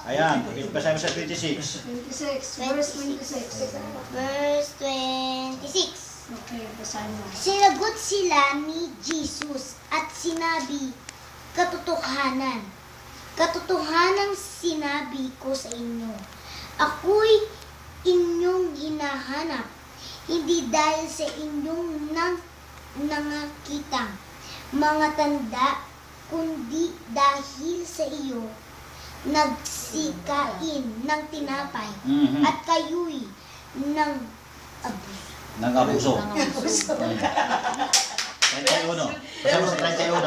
Ayan, basahin mo sa 26. 26. Verse 26. Verse 26. Okay, basahin mo. Sinagot sila ni Jesus at sinabi, katotohanan. Katotohanang sinabi ko sa inyo, ako'y inyong hinahanap, hindi dahil sa inyong nangakitang mga tanda, kundi dahil sa iyo nagsikain ng tinapay at kayo'y nang abuso. Nang abuso. 31. Basta mo sa 31.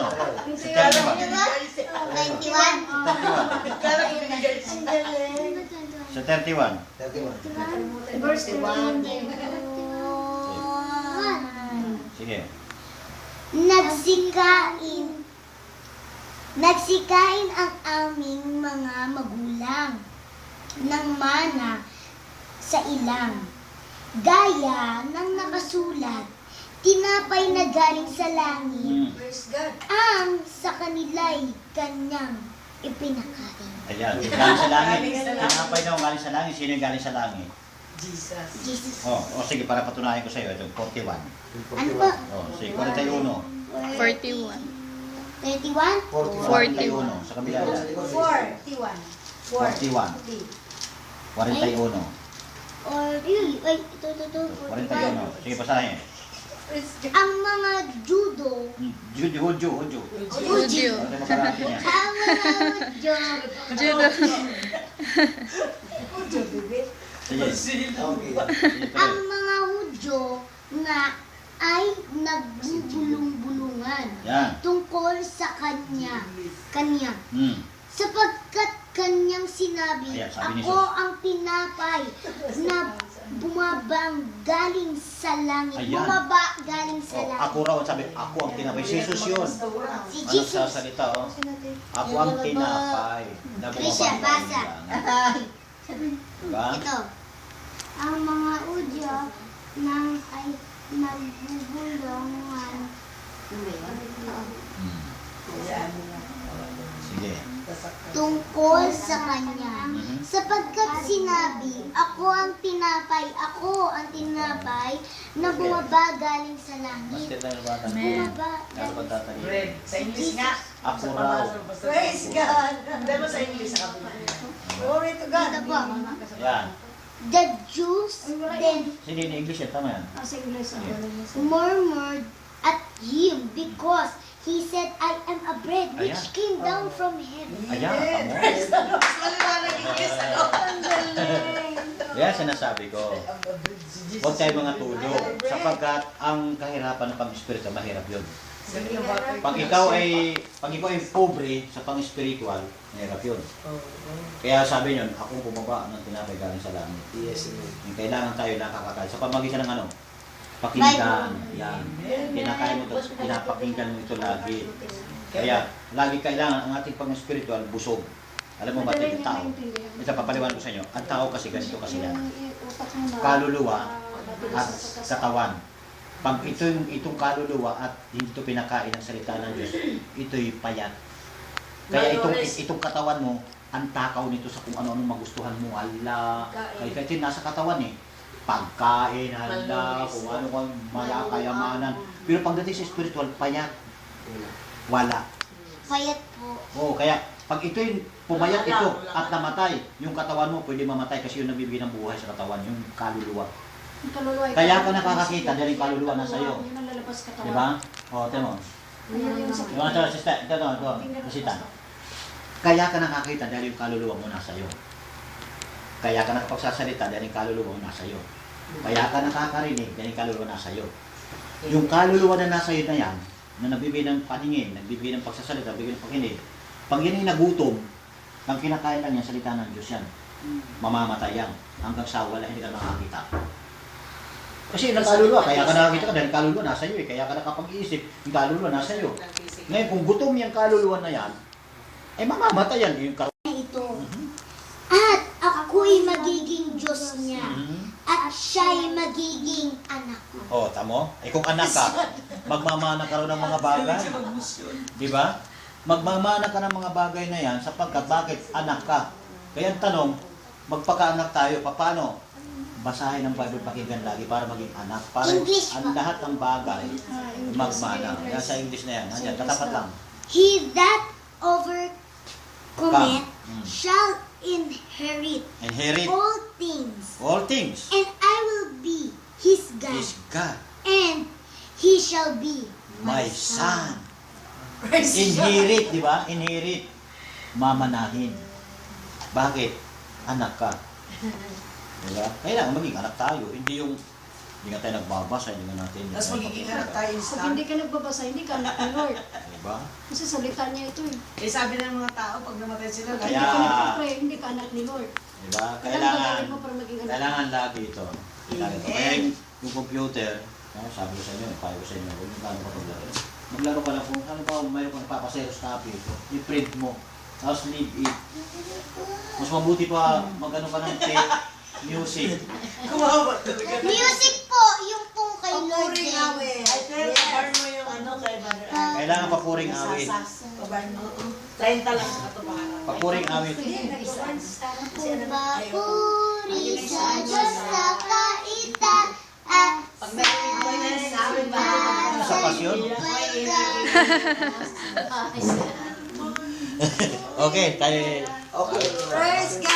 Sa 31. Sa 31. Verse 31. Sige. Nagsikain ang aming mga magulang ng mana sa ilang. Gaya ng nakasulat, tinapay na galing sa langit, ang sa kanila'y kanyang ipinakain. Ayan, galing sa langit. Tinapay daw galing sa langit. Sino yung galing sa langit? Jesus. Oh, sige, para patunayan ko sa iyo. Ito, 41. Ano ba? Oh, sige, 41. 41. 31? 41. Sa kabila yan. 41. 41. 41. Or, ay, ito, 41. 41. Sige, basahin. Ang mga judo, Hudyo. Judyo. Ano makarati niya? ang mga hudyo, Judo. Sige. Sige, ang tuloy. mga hudyo na ay nagbubulong-bulungan Yan. tungkol sa kanya, sapagkat kanyang sinabi, Ayan, sabi ni ako Jesus. ang tinapay na bumabang galing sa langit. Ayan. Bumaba galing sa Oh, langit. ako raw, sabi, ako ang tinapay. Si Jesus yun. Si Ano Jesus. sa salita, oh? Ako ang tinapay na Krisha, bumabang basa. Diba? Ito. Ang mga udyo nang ay nagbubulungan. Sige. Tungkol sa kanya. Sapagkat sinabi, ako ang tinapay na bumaba galing sa langit. Basket lang yung bata. Amen. Bumaba Ano galing ba tatagin? Red. Sa English nga. Ako raw. Praise God. Dahil mo sa English sa kabila. Glory to God. Ito po. Yan. The Jews then Hindi, in English yan. Tama yan. Sa English. murmured at him because he said, I am a bread which Ayan. came down from heaven. Ayan, tamo. Praise the Lord. Mas maliwanag English ako. Kaya sinasabi ko, huwag tayo mga tulo. Sapagkat ang kahirapan ng pang-espiritu, mahirap yun. Pag ikaw ay pobre sa pang-espiritual, mahirap yun. Kaya sabi nyo, akong bumaba ng tinapay galing sa langit. Yes, Yung kailangan tayo nakakakain. Sa pamagitan ng ano? Pakinggan. Yan. Kinakain mo ito, pinapakinggan mo ito lagi. Kaya, lagi kailangan ang ating pang-espiritual busog. Alam mo ba ito yung tao? Ito, papaliwan ko sa inyo. Ang tao kasi ganito kasi yan. Kaluluwa at katawan. Pag itong kaluluwa at hindi ito pinakain ng salita ng Diyos, ito'y payat. Kaya itong katawan mo, ang takaw nito sa kung ano-ano magustuhan mo. Hala, kaya ito nasa katawan eh. Pagkain, handa, kung ano kung kayamanan. Pero pagdating sa spiritual, payat. Wala. Payat po. Oo, kaya pag ito'y pumayat ito at namatay, yung katawan mo pwede mamatay kasi yung nabibigay ng buhay sa katawan, yung kaluluwa. Kaya ka nakakakita dahil yung kaluluwa na sa'yo. Yun ang lalabas katawan. Diba? O, temo. Yun yung sa Yung mga sister, ito, bisita. Kaya ka nakakita dahil yung kaluluwa mo nasa iyo. Kaya ka nakapagsasalita dahil yung kaluluwa mo nasa iyo. Kaya ka nakakarinig dahil yung kaluluwa nasa iyo. Yung kaluluwa na nasa iyo na yan, na nagbibigay ng paningin, nagbibigay ng pagsasalita, nagbibigay ng pakinig, pag yan ay nagutom, ang kinakain lang yan, salita ng Diyos yan. Mamamatay yan. Hanggang sa wala, hindi ka nakakita. Kasi yung kaluluwa, kaya ka nakakita ka dahil kaluluwa nasa iyo eh. Kaya ka nakapag-iisip, yung kaluluwa nasa iyo. Ngayon, kung gutom yung kaluluwa na yan, ay mamamatay yan. Yung Ito. At ako'y magiging Diyos niya. At siya'y magiging anak ko. Oh, tamo? Eh kung anak ka, magmamana ka rin ng mga bagay. Di ba? Magmamana ka ng mga bagay na yan sapagkat bakit anak ka? Kaya ang tanong, magpakaanak tayo, paano? Basahin ang Bible, pakinggan lagi para maging anak. Para English ang pa. lahat ng bagay, English. magmana. Yan sa English na yan. Nandiyan, katapat lang. He that overcometh Mm. shall inherit Inherit all things, all things. and I will be his God, Is God, and he shall be my son. Praise God. Inherit, di ba? Inherit. Mamanahin. Bakit? Anak ka. Diba? Kailangan maging anak tayo. Hindi yung, hindi nga tayo nagbabasa, hindi nga natin. Tapos magiging anak tayo Pag instant. hindi ka nagbabasa, hindi ka anak ni Lord. Diba? Kasi salita niya ito eh. Eh sabi ng mga tao, pag namatay sila, Pag Kaya- hindi ka nagpapray, hindi ka anak ni Lord. Diba? Kailangan Kailangan, gagawin mo para maging anak. kailangan lagi ito. Kailangan ito. Amen. Kaya yung computer, sabi ko sa inyo, payo ko sa inyo, huwag yung paano ka paglaro. Maglaro ka lang kung ano ba, mayroon kang papaseros copy, i-print mo, tapos leave it. Mas mabuti pa, mag-ano ka ng tape, music. kumawa talaga. music po, yung pong kay Lord. Papuring din. awit. Ay, pero pabarn mo yung ano kay Brother Alex. Kailangan papuring awit. Pabarn mo. 30 lang sa katubahan. Papuring awit. Papuri sa Diyos sa kaitaan. Pag narinig mo yun, sabi ba? Sa pasyon? Okay, tayo. Okay. Praise God!